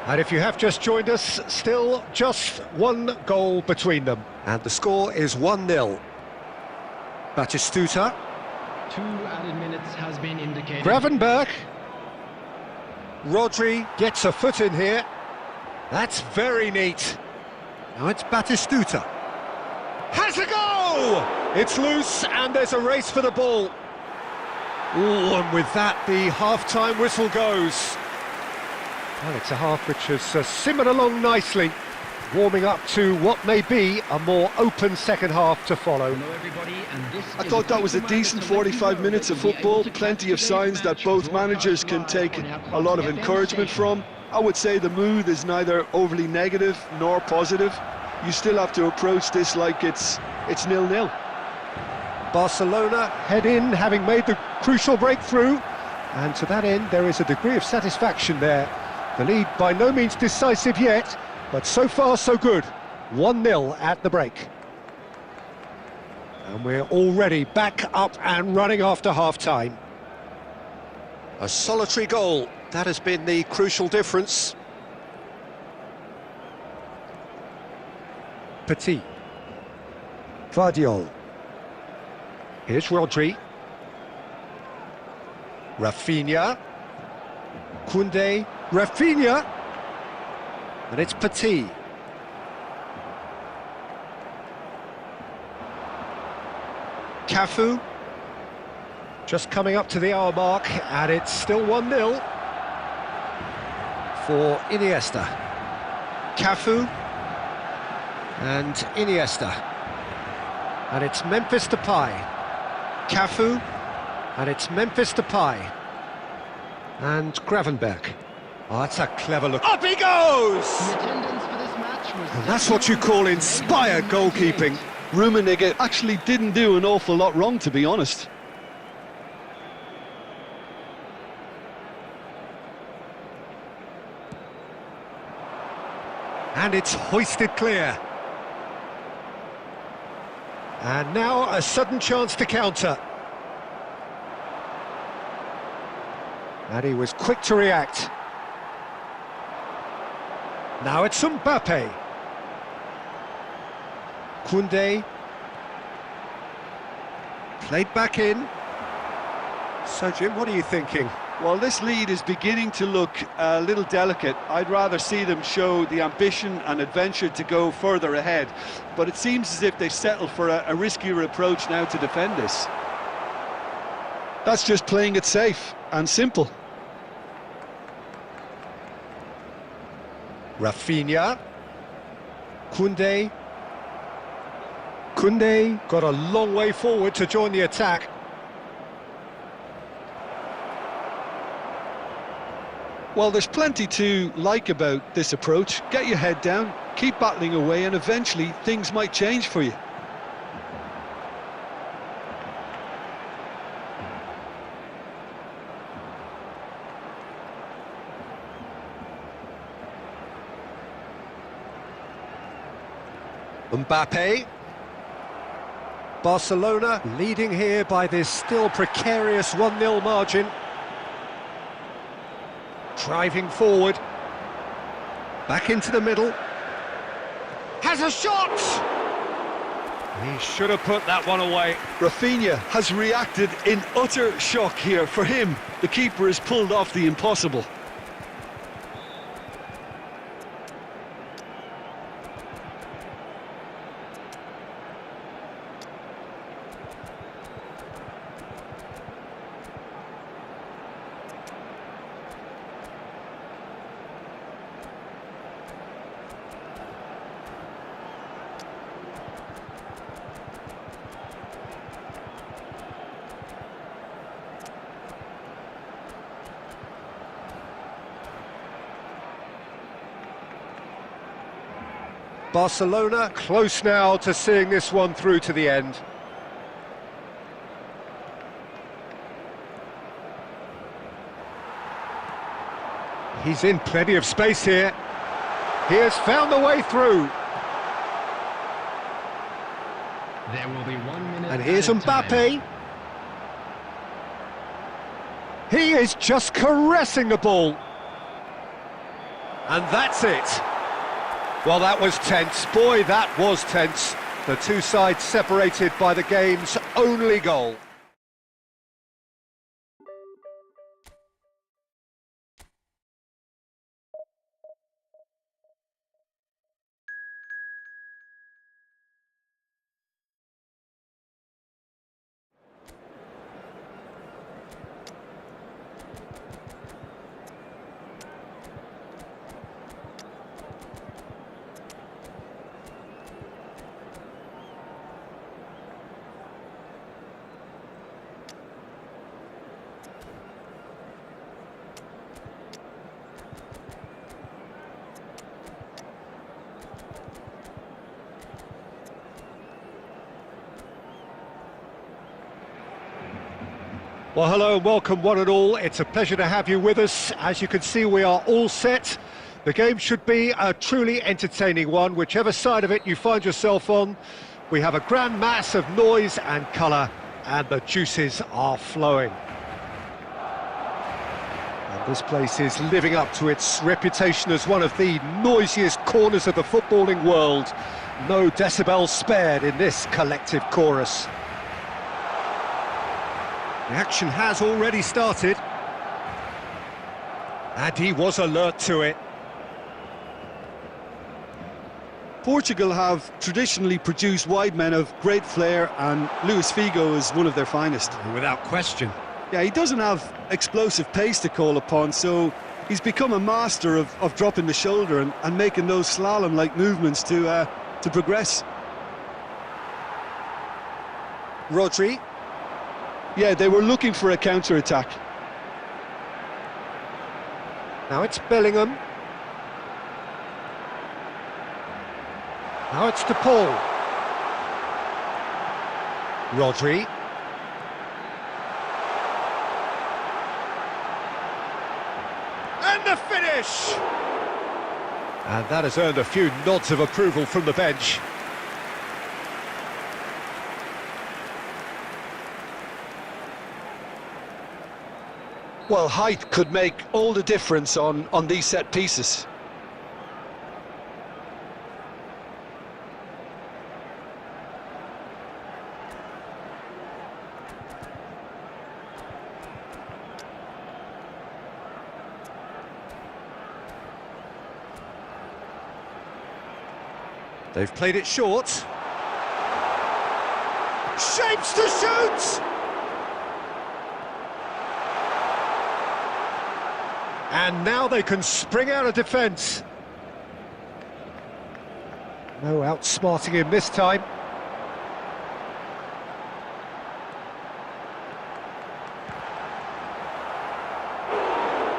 And if you have just joined us, still just one goal between them. And the score is 1-0. Batistuta. 2 added minutes has been indicated. Gravenberg. Rodri gets a foot in here. That's very neat. Now it's Batistuta. Has a go! It's loose and there's a race for the ball. Ooh, and with that the half-time whistle goes. Well, it's a half which has simmered along nicely, warming up to what may be a more open second half to follow. Hello everybody, and this I thought that was a decent 45 minutes of football, plenty of signs that both managers can take a lot of encouragement from. I would say the mood is neither overly negative nor positive. You still have to approach this like it's 0-0. Barcelona head in, having made the crucial breakthrough, and to that end there is a degree of satisfaction there. The lead by no means decisive yet, but so far so good. 1-0 at the break. And we're already back up and running after half-time. A solitary goal, that has been the crucial difference. Petit. Vardiol. Here's Rodri. Rafinha. Koundé. Rafinha. And it's Petit. Cafu. Just coming up to the hour mark, and it's still 1-0 for Iniesta. Cafu. And Iniesta. And it's Memphis Depay. Cafu. And it's Memphis Depay. And Gravenberch. Oh, that's a clever look. Up he goes! And that's what you call inspired goalkeeping. Rummenigge actually didn't do an awful lot wrong, to be honest. And it's hoisted clear. And now a sudden chance to counter. And he was quick to react. Now it's Mbappe. Koundé. Played back in. So, Jim, what are you thinking? Well, this lead is beginning to look a little delicate. I'd rather see them show the ambition and adventure to go further ahead. But it seems as if they settled for a riskier approach now to defend this. That's just playing it safe and simple. Rafinha. Koundé. Koundé got a long way forward to join the attack. Well, there's plenty to like about this approach. Get your head down, keep battling away, and eventually things might change for you. Mbappe. Barcelona leading here by this still precarious 1-0 margin. Driving forward. Back into the middle. Has a shot! He should have put that one away. Rafinha has reacted in utter shock here. For him, the keeper has pulled off the impossible. Barcelona close now to seeing this one through to the end. He's in plenty of space here. He has found the way through. There will be 1 minute. And here's added time. Mbappe. He is just caressing the ball. And that's it. Well, that was tense. Boy, that was tense. The two sides separated by the game's only goal. Well, hello and welcome one and all. It's a pleasure to have you with us. As you can see, we are all set. The game should be a truly entertaining one, whichever side of it you find yourself on. We have a grand mass of noise and colour, and the juices are flowing. And this place is living up to its reputation as one of the noisiest corners of the footballing world. No decibels spared in this collective chorus. The action has already started, and he was alert to it. Portugal have traditionally produced wide men of great flair, and Luis Figo is one of their finest. Without question. Yeah, he doesn't have explosive pace to call upon, so he's become a master of dropping the shoulder and making those slalom-like movements to progress. Rodri. Yeah, they were looking for a counter-attack. Now it's Bellingham. Now it's DePaul. Rodri. And the finish! And that has earned a few nods of approval from the bench. Well, height could make all the difference on these set pieces. They've played it short. Shapes to shoot! And now they can spring out of defence. No outsmarting him this time.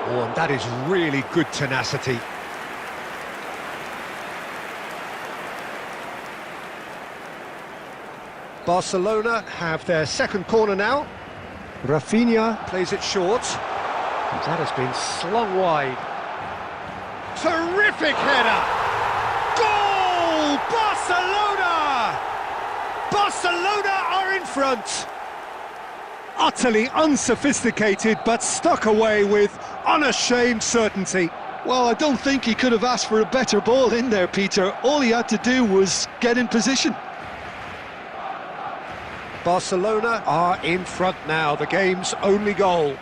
Oh, and that is really good tenacity. Barcelona have their second corner now. Rafinha plays it short. That has been slung wide. Terrific header! Goal! Barcelona! Barcelona are in front! Utterly unsophisticated, but stuck away with unashamed certainty. Well, I don't think he could have asked for a better ball in there, Peter. All he had to do was get in position. Barcelona are in front now, the game's only goal.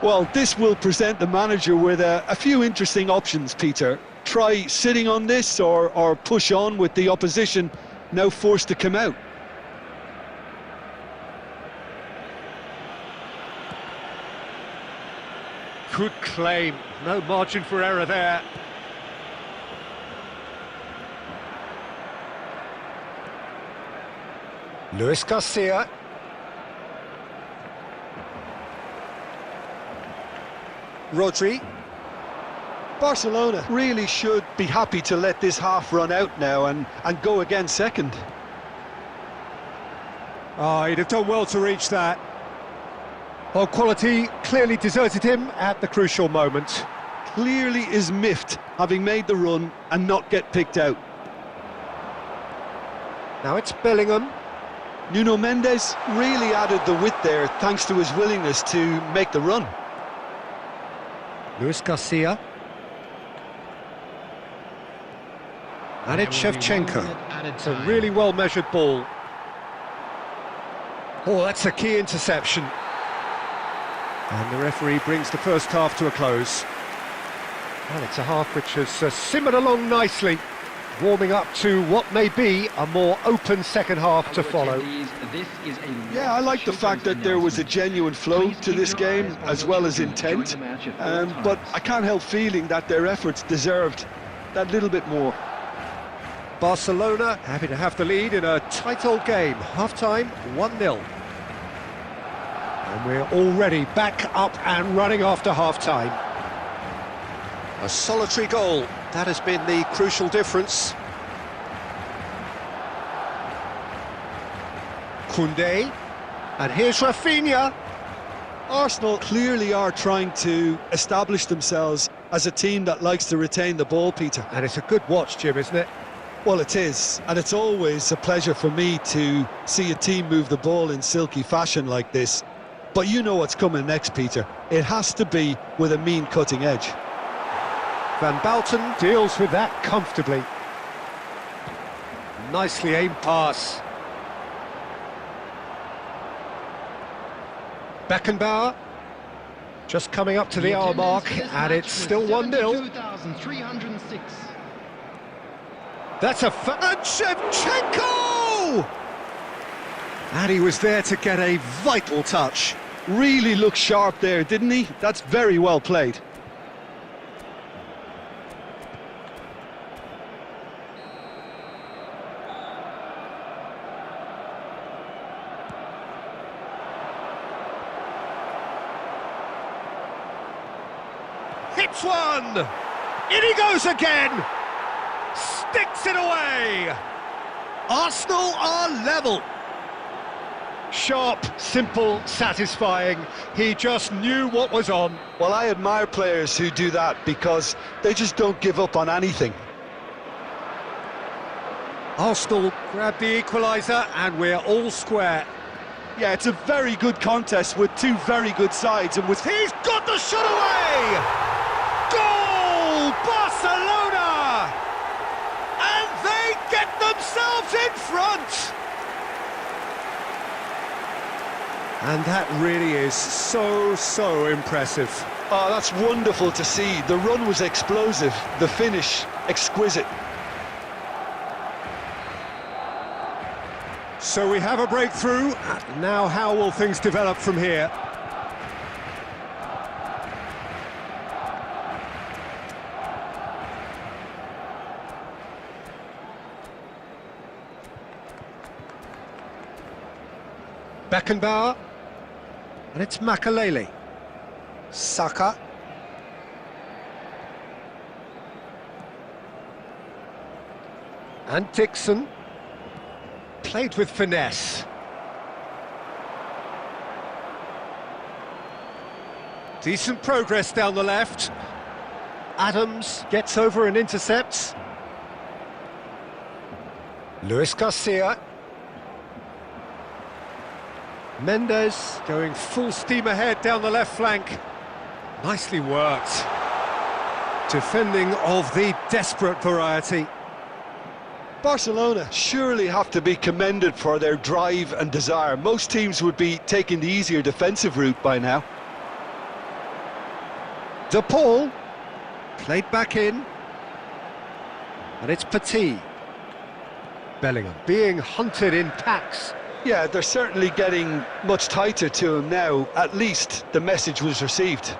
Well, this will present the manager with a few interesting options, Peter. Try sitting on this or push on with the opposition now forced to come out. Good claim, no margin for error there. Luis Garcia. Rodri. Barcelona really should be happy to let this half run out now and go again second. Oh, he'd have done well to reach that. Well, quality clearly deserted him at the crucial moment. Clearly is miffed, having made the run and not get picked out. Now it's Bellingham. Nuno Mendes really added the width there thanks to his willingness to make the run. Luis Garcia. And it's Shevchenko. It's a really well-measured ball. Oh, that's a key interception. And the referee brings the first half to a close. Well, it's a half which has simmered along nicely, warming up to what may be a more open second half to follow. Yeah, I like the fact that there was a genuine flow to this game as well as intent, but I can't help feeling that their efforts deserved that little bit more. Barcelona happy to have the lead in a tight old game. Half-time, 1-0. And we're already back up and running after half-time. A solitary goal, that has been the crucial difference. Koundé, and here's Rafinha. Arsenal clearly are trying to establish themselves as a team that likes to retain the ball, Peter. And it's a good watch, Jim, isn't it? Well, it is, and it's always a pleasure for me to see a team move the ball in silky fashion like this. But you know what's coming next, Peter. It has to be with a mean cutting edge. Van Bouten deals with that comfortably. Nicely aimed pass. Beckenbauer just coming up to the hour mark, and it's still 1-0. That's a and Shevchenko! And he was there to get a vital touch. Really looked sharp there, didn't he? That's very well played. Hits one! In he goes again! Sticks it away! Arsenal are level. Sharp, simple, satisfying. He just knew what was on. Well, I admire players who do that because they just don't give up on anything. Arsenal grab the equaliser and we're all square. Yeah, it's a very good contest with two very good sides, and with... He's got the shot away! Goal! Barcelona! And they get themselves in front! And that really is so impressive. Oh, that's wonderful to see. The run was explosive, the finish exquisite. So we have a breakthrough. Now how will things develop from here? Beckenbauer. And it's Makalele. Saka. And Dixon. Played with finesse. Decent progress down the left. Adams gets over and intercepts. Luis Garcia. Mendes going full steam ahead down the left flank. Nicely worked. Defending of the desperate variety. Barcelona surely have to be commended for their drive and desire. Most teams would be taking the easier defensive route by now. De Paul played back in. And it's Petit. Bellingham being hunted in packs. Yeah, they're certainly getting much tighter to him now. At least the message was received.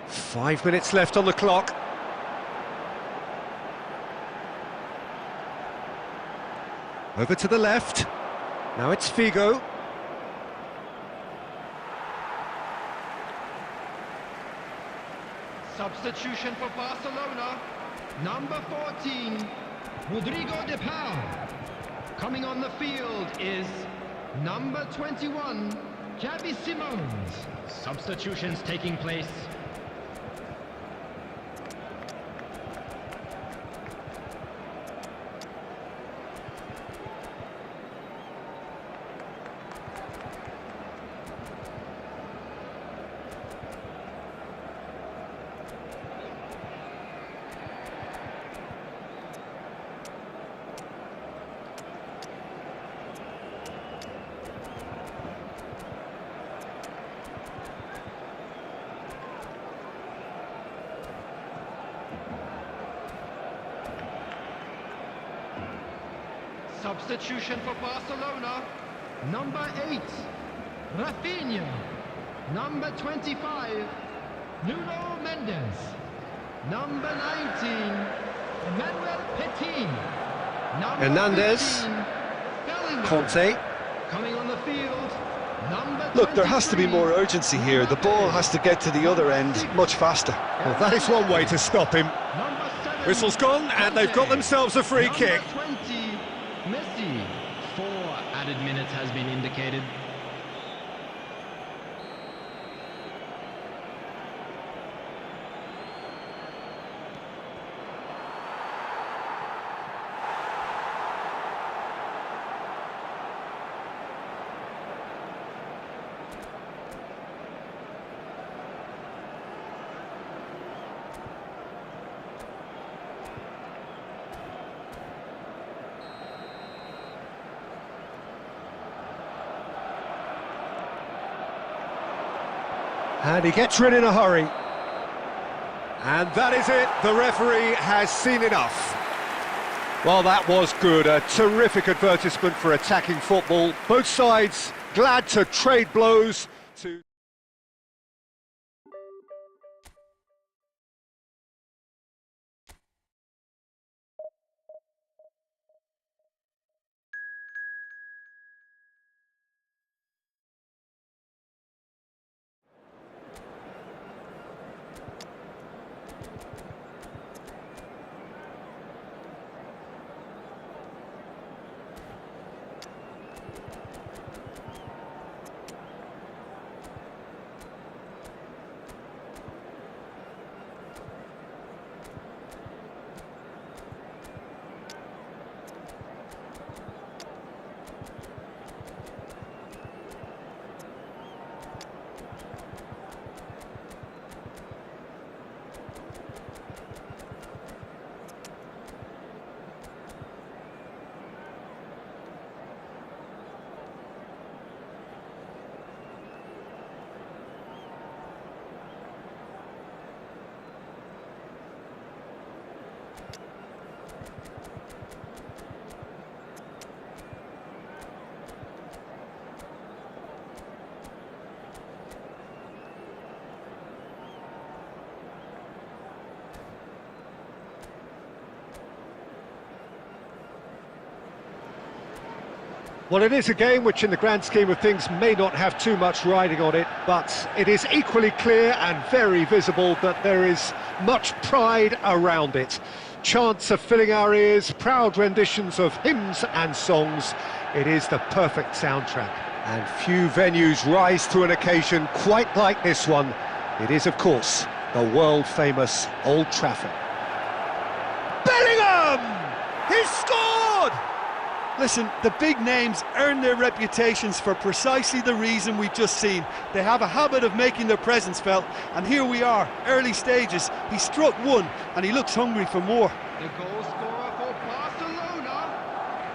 Five minutes left on the clock. Over to the left. Now it's Figo. Substitution for Barcelona, number 14, Rodrigo de Paul. Coming on the field is number 21, Xavi Simons. Substitutions taking place. Substitution for Barcelona, number 8, Rafinha. Number 25, Nuno Mendes. Number 19, Emmanuel Petit. Number Hernandez. 15, Bellingham. Conte. Coming on the field, number Look, there has to be 23, more urgency here. The ball has to get to the other end much faster. Well, that is one way to stop him. number 7, Whistle's gone, and they've got themselves a free number kick. 20, Messi. 4 added minutes has been indicated. And he gets rid in a hurry. And that is it, the referee has seen enough. Well, that was good, a terrific advertisement for attacking football. Both sides glad to trade blows to... Well, it is a game which in the grand scheme of things may not have too much riding on it, but it is equally clear and very visible that there is much pride around it. Chants are filling our ears, proud renditions of hymns and songs. It is the perfect soundtrack. And few venues rise to an occasion quite like this one. It is, of course, the world-famous Old Trafford. Bellingham! He's scored! Listen, the big names earn their reputations for precisely the reason we've just seen. They have a habit of making their presence felt, and here we are, early stages. He struck one, and he looks hungry for more. The goal scorer for Barcelona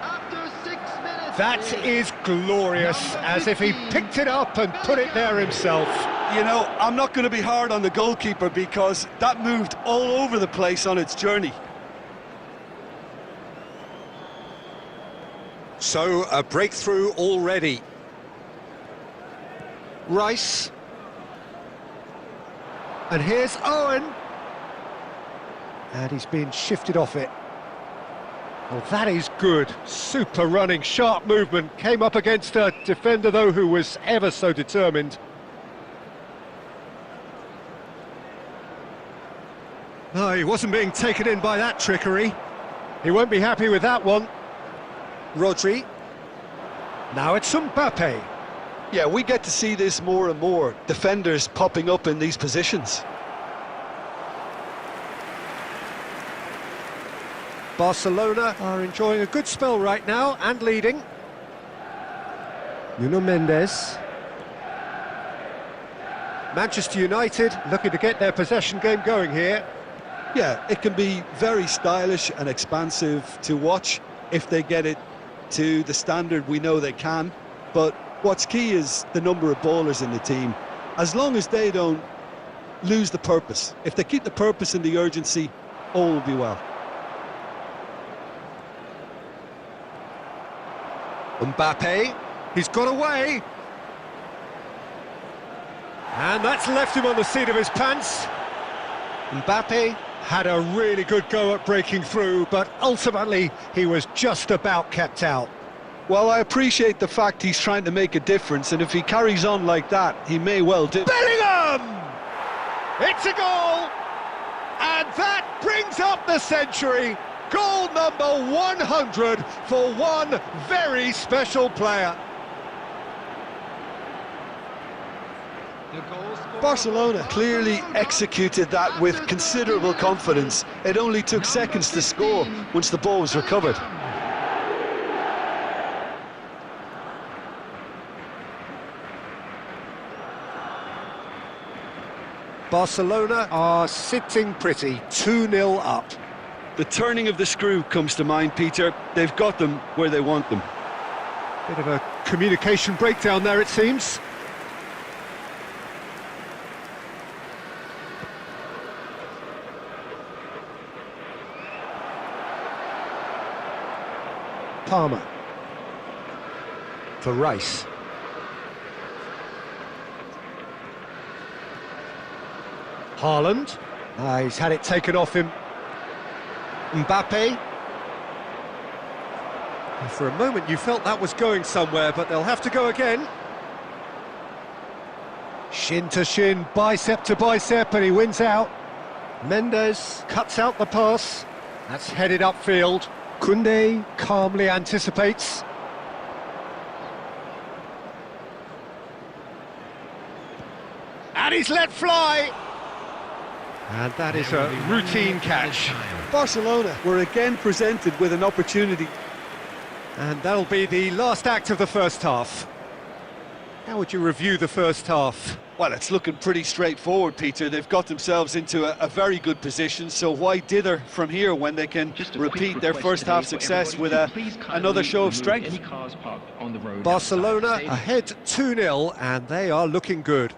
after 6 minutes. That is glorious, as if he picked it up and put it there himself. You know, I'm not going to be hard on the goalkeeper because that moved all over the place on its journey. So, a breakthrough already. Rice. And here's Owen. And he's been shifted off it. Well, that is good. Super running, sharp movement. Came up against a defender, though, who was ever so determined. No, he wasn't being taken in by that trickery. He won't be happy with that one. Rodri. Now it's Mbappe. Yeah, we get to see this more and more. Defenders popping up in these positions. Barcelona are enjoying a good spell right now and leading. Nuno Mendes. Manchester United looking to get their possession game going here. Yeah, it can be very stylish and expansive to watch if they get it to the standard we know they can, but what's key is the number of ballers in the team. As long as they don't lose the purpose, if they keep the purpose and the urgency, all will be well. Mbappe, he's got away. And that's left him on the seat of his pants. Mbappe had a really good go at breaking through, but ultimately he was just about kept out. Well, I appreciate the fact he's trying to make a difference, and if he carries on like that, he may well do. Bellingham! It's a goal! And that brings up the century. Goal number 100 for one very special player. Barcelona clearly executed that with considerable confidence. It only took seconds to score once the ball was recovered. Barcelona are sitting pretty, 2-0 up. The turning of the screw comes to mind, Peter. They've got them where they want them. Bit of a communication breakdown there, it seems. Palmer. For Rice. Haaland. He's had it taken off him. Mbappe. For a moment you felt that was going somewhere, but they'll have to go again. Shin to shin, bicep to bicep, and he wins out. Mendes cuts out the pass. That's headed upfield. Koundé calmly anticipates. And he's let fly. And that is a routine catch. Barcelona were again presented with an opportunity. And that'll be the last act of the first half. How would you review the first half? Well, it's looking pretty straightforward, Peter. They've got themselves into a very good position, so why dither from here when they can repeat their first half success with another show of strength? Barcelona ahead 2-0, and they are looking good.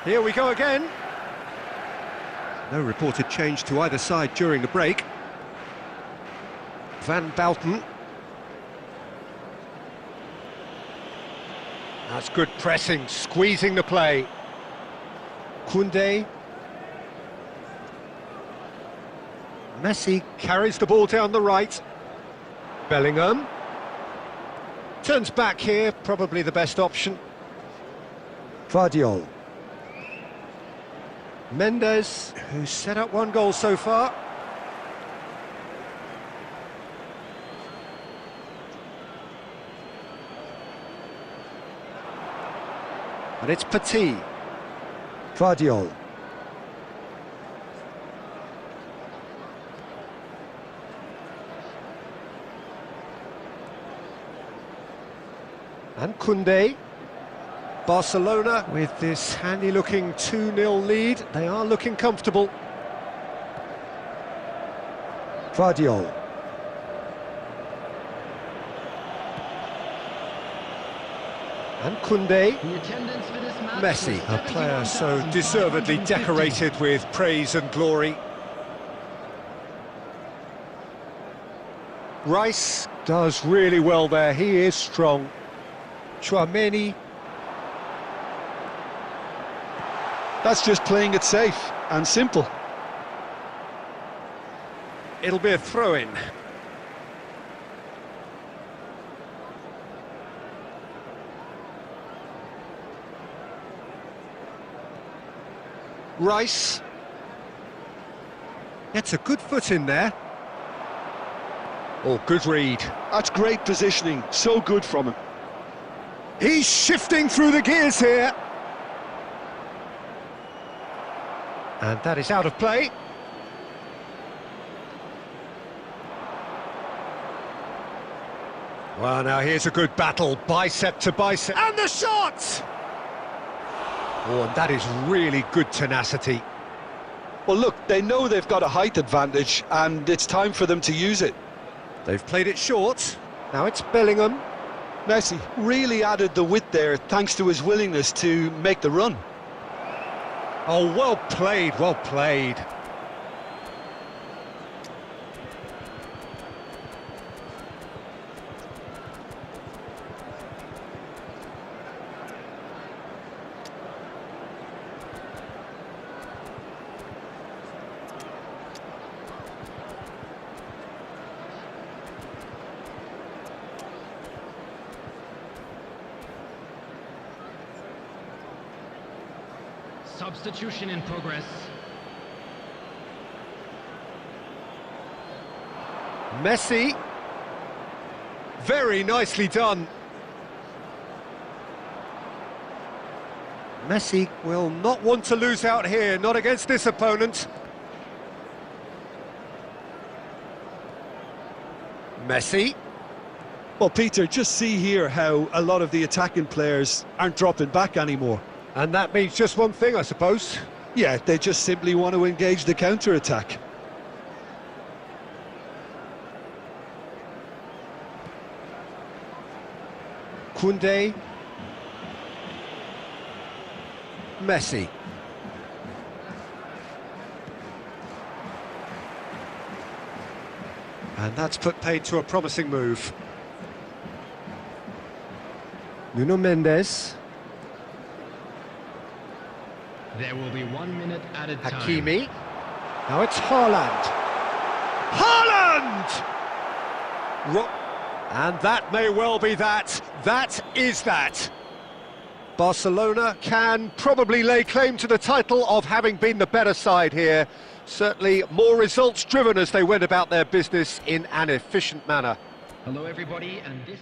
Here we go again. No reported change to either side during the break. Van Bouten. That's good pressing, squeezing the play. Koundé. Messi carries the ball down the right. Bellingham. Turns back here, probably the best option. Vardiol. Mendes, who's set up one goal so far. And it's Petit. Vardiol. And Koundé. Barcelona, with this handy-looking 2-0 lead, they are looking comfortable. Vardiol. And Koundé. Messi, a player so deservedly decorated with praise and glory. Rice does really well there, he is strong. Tchouaméni. That's just playing it safe and simple. It'll be a throw-in. Rice. Gets a good foot in there. Oh, good read. That's great positioning, so good from him. He's shifting through the gears here. And that is out of play. Well, now here's a good battle, bicep to bicep. And the shot! Oh, and that is really good tenacity. Well, look, they know they've got a height advantage, and it's time for them to use it. They've played it short. Now it's Bellingham. Messi really added the width there, thanks to his willingness to make the run. Oh, well played, well played. Substitution in progress. Messi. Very nicely done. Messi will not want to lose out here, not against this opponent. Messi. Well, Peter, just see here how a lot of the attacking players aren't dropping back anymore. And that means just one thing, I suppose. Yeah, they just simply want to engage the counter-attack. Koundé. Messi. And that's put paid to a promising move. Nuno Mendes. There will be 1 minute added time. Hakimi. Now it's Haaland. Haaland! And that may well be that. That is that. Barcelona can probably lay claim to the title of having been the better side here. Certainly more results driven as they went about their business in an efficient manner. Hello everybody, and this